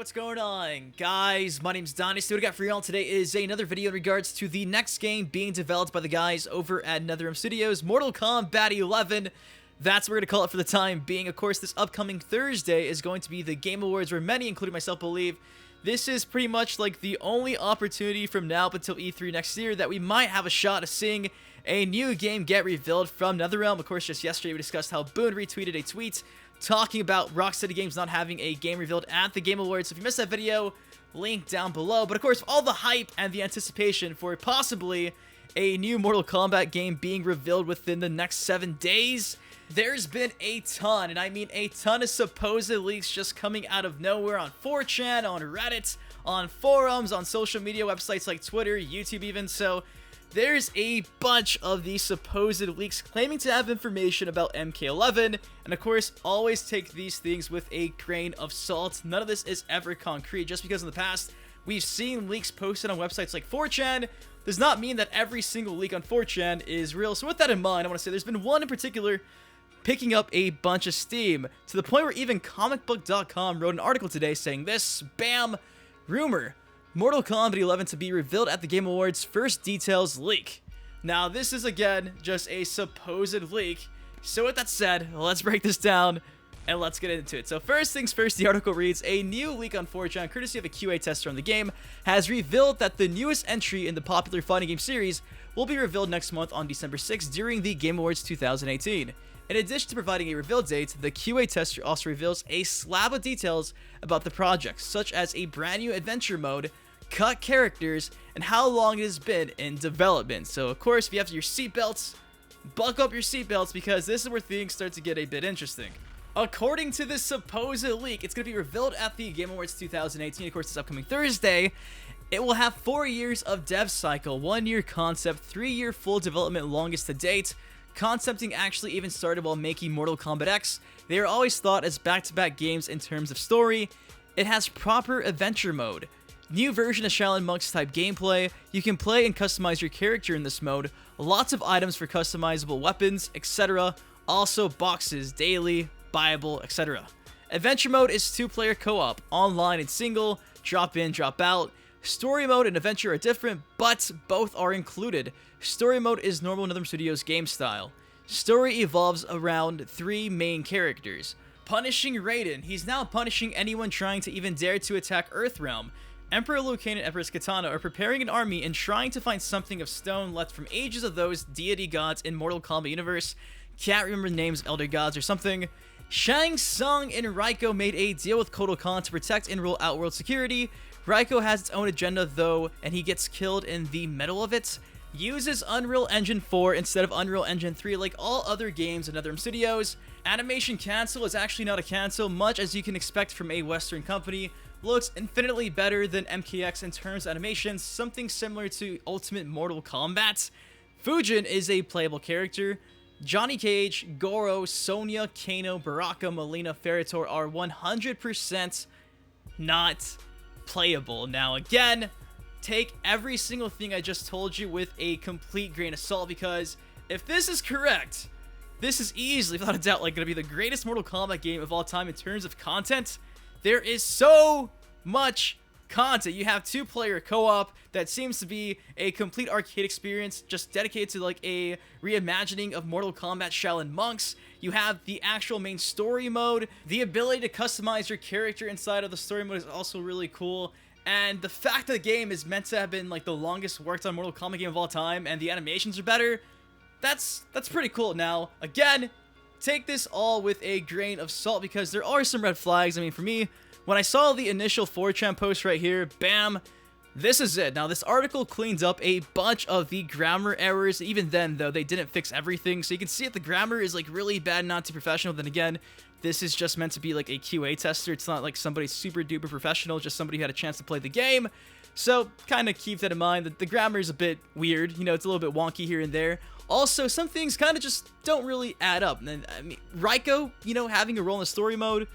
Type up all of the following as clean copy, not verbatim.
what's going on, guys? My name's Dynasty. What I got for y'all today is another video in regards to the next game being developed by the guys over at NetherRealm Studios, Mortal Kombat 11. That's what we're going to call it for the time being. Of course, this upcoming Thursday is going to be the Game Awards, where many, including myself, believe this is pretty much like the only opportunity from now up until E3 next year that we might have a shot of seeing a new game get revealed from NetherRealm. Of course, just yesterday we discussed how Boon retweeted a tweet talking about Rocksteady Games not having a game revealed at the Game Awards. So if you missed that video, link down below. But of course, all the hype and the anticipation for possibly a new Mortal Kombat game being revealed within the next 7 days, there's been a ton, and I mean a ton, of supposed leaks just coming out of nowhere on 4chan, on Reddit, on forums, on social media websites like Twitter, YouTube even. So there's a bunch of these supposed leaks claiming to have information about MK11, and of course, always take these things with a grain of salt. None of this is ever concrete. Just because in the past we've seen leaks posted on websites like 4chan does not mean that every single leak on 4chan is real. So with that in mind, I want to say there's been one in particular picking up a bunch of steam, to the point where even comicbook.com wrote an article today saying this: bam, rumor, Mortal Kombat 11 to be revealed at the Game Awards, first details leak. Now, this is again just a supposed leak. So with that said, let's break this down and let's get into it. So first things first, the article reads, a new leak on 4chan, courtesy of a QA tester on the game, has revealed that the newest entry in the popular fighting game series will be revealed next month on December 6th during the Game Awards 2018. In addition to providing a reveal date, the QA tester also reveals a slab of details about the project, such as a brand new adventure mode, cut characters, and how long it has been in development. So of course, if you have your seatbelts, buckle up your seatbelts, because this is where things start to get a bit interesting. According to this supposed leak, it's going to be revealed at the Game Awards 2018, of course, this upcoming Thursday. It will have 4 years of dev cycle, 1 year concept, 3-year full development, longest to date. Concepting actually even started while making Mortal Kombat X. They are always thought as back-to-back games in terms of story. It has proper adventure mode, new version of Shaolin Monks type gameplay. You can play and customize your character in this mode. Lots of items for customizable weapons, etc. Also boxes, daily, buyable, etc. Adventure mode is 2-player co-op, online and single, drop in, drop out. Story mode and adventure are different, but both are included. Story mode is normal NetherRealm Studios game style. Story evolves around 3 main characters. Punishing Raiden. He's now punishing anyone trying to even dare to attack Earthrealm. Emperor Liu Kang and Empress Kitana are preparing an army and trying to find something of stone left from ages of those deity gods in Mortal Kombat universe. Can't remember the names, elder gods or something. Shang Tsung and Raiko made a deal with Kotal Khan to protect and rule Outworld security. Raiko has its own agenda though, and he gets killed in the middle of it. Uses Unreal Engine 4 instead of Unreal Engine 3 like all other games in NetherRealm Studios. Animation cancel is actually not a cancel, much as you can expect from a Western company. Looks infinitely better than MKX in terms of animation, something similar to Ultimate Mortal Kombat. Fujin is a playable character. Johnny Cage, Goro, Sonya, Kano, Baraka, Melina, Ferritor are 100% not playable. Now again, take every single thing I just told you with a complete grain of salt, because if this is correct, this is easily, without a doubt, like going to be the greatest Mortal Kombat game of all time in terms of content. There is so much content. You have 2-player co-op that seems to be a complete arcade experience, just dedicated to like a reimagining of Mortal Kombat Shaolin Monks. You have the actual main story mode. The ability to customize your character inside of the story mode is also really cool. And the fact that the game is meant to have been like the longest worked on Mortal Kombat game of all time, and the animations are better, that's pretty cool. Now, again, take this all with a grain of salt, because there are some red flags. I mean, for me, when I saw the initial 4chan post right here, bam, this is it. Now, this article cleans up a bunch of the grammar errors. Even then, though, they didn't fix everything. So you can see that the grammar is like really bad, not too professional. Then again, this is just meant to be like a QA tester. It's not like somebody super duper professional, just somebody who had a chance to play the game. So kind of keep that in mind, that the grammar is a bit weird. You know, it's a little bit wonky here and there. Also, some things kind of just don't really add up. And I mean, Raiko, you know, having a role in the story mode.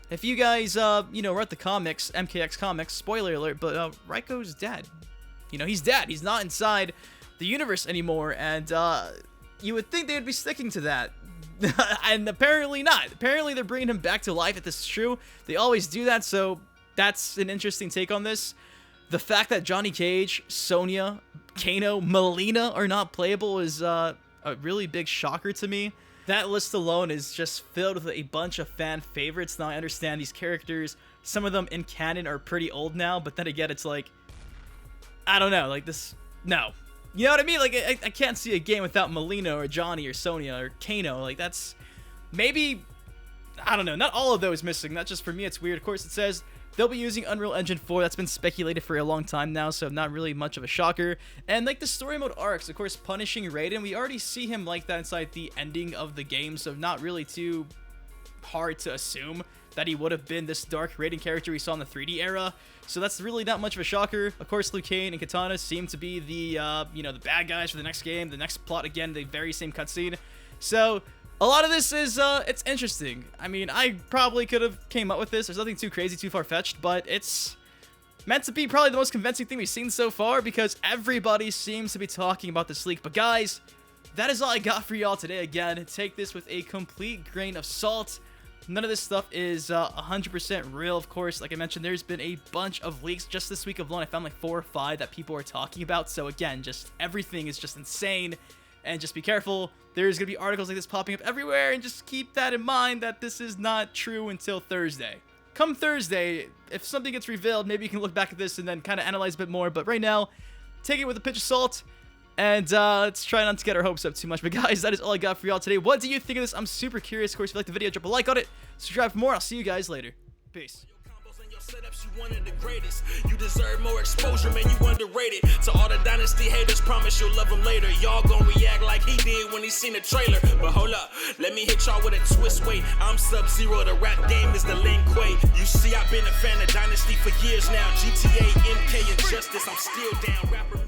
If you guys, you know, read the comics, MKX comics, spoiler alert, but Raiko's dead. You know, he's dead. He's not inside the universe anymore, and you would think they would be sticking to that. And apparently not. Apparently they're bringing him back to life, if this is true. They always do that, so that's an interesting take on this. The fact that Johnny Cage, Sonya, Kano, Melina are not playable is a really big shocker to me. That list alone is just filled with a bunch of fan favorites. Now, I understand these characters, some of them in canon are pretty old now, but then again, it's like, I don't know, like this, no. You know what I mean? Like, I can't see a game without Melina or Johnny or Sonya or Kano. Like, that's maybe, I don't know, not all of those missing. Not just for me, it's weird. Of course, it says they'll be using Unreal Engine 4. That's been speculated for a long time now, so not really much of a shocker. And like the story mode arcs, of course, punishing Raiden, we already see him like that inside the ending of the game, so not really too hard to assume that he would have been this dark Raiden character we saw in the 3D era. So that's really not much of a shocker. Of course, Liu Kang and Katana seem to be the, you know, the bad guys for the next game. The next plot, again, the very same cutscene. So a lot of this is, it's interesting. I mean, I probably could have came up with this. There's nothing too crazy, too far-fetched, but it's meant to be probably the most convincing thing we've seen so far because everybody seems to be talking about this leak. But guys, that is all I got for y'all today. Again, take this with a complete grain of salt. None of this stuff is 100% real, of course. Like I mentioned, there's been a bunch of leaks just this week alone. I found like 4 or 5 that people are talking about. So again, just everything is just insane. And just be careful. There's going to be articles like this popping up everywhere. And just keep that in mind that this is not true until Thursday. Come Thursday, if something gets revealed, maybe you can look back at this and then kind of analyze a bit more. But right now, take it with a pinch of salt. And let's try not to get our hopes up too much. But guys, that is all I got for y'all today. What do you think of this? I'm super curious. Of course, if you like the video, drop a like on it. Subscribe for more. I'll see you guys later. Peace. Setups, you one of the greatest. You deserve more exposure, man, you underrated. To all the Dynasty haters, promise you'll love him later. Y'all gon' react like he did when he seen the trailer. But hold up, let me hit y'all with a twist. Wait, I'm Sub-Zero, the rap game is the Lin Kuei. You see, I've been a fan of Dynasty for years now. GTA, MK, and Justice, I'm still down. Rapper